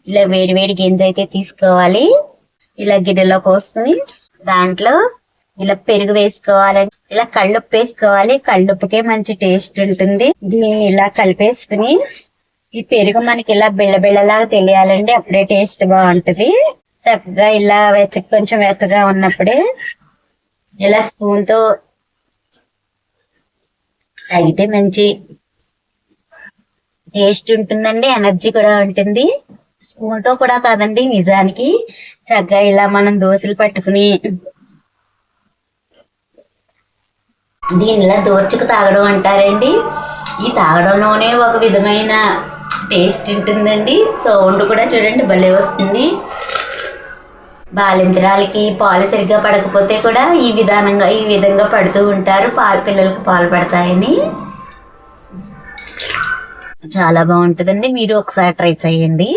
ఇలా వేడి వేడి గింజ అయితే తీసుకోవాలి. ఇలా గిన్నెలో కోసుకుని దాంట్లో ఇలా పెరుగు వేసుకోవాలండి. ఇలా కళ్ళుప్పు వేసుకోవాలి. కళ్ళుప్పుకే మంచి టేస్ట్ ఉంటుంది. దీన్ని ఇలా కలిపేసుకుని ఈ పెరుగు మనకి ఇలా బిళ్ళబిళ్ళలాగా తెలియాలండి. అప్పుడే టేస్ట్ బాగుంటది. చక్కగా ఇలా కొంచెం వెచ్చగా ఉన్నప్పుడే ఇలా స్పూన్ తో తాగితే మంచి టేస్ట్ ఉంటుందండి. ఎనర్జీ కూడా ఉంటుంది. స్పూన్ తో కూడా కాదండి, నిజానికి చక్కగా ఇలా మనం దోశలు పట్టుకుని దీనిలా దోర్చుకు తాగడం అంటారండి. ఈ తాగడంలోనే ఒక విధమైన టేస్ట్ ఉంటుందండి. సౌండ్ కూడా చూడండి భలే వస్తుంది. బాలింతరాలకి పాలు సరిగ్గా పడకపోతే కూడా ఈ విధంగా పడుతూ ఉంటారు. పిల్లలకి పాలు పడతాయని. చాలా బాగుంటుందండి. మీరు ఒకసారి ట్రై చేయండి.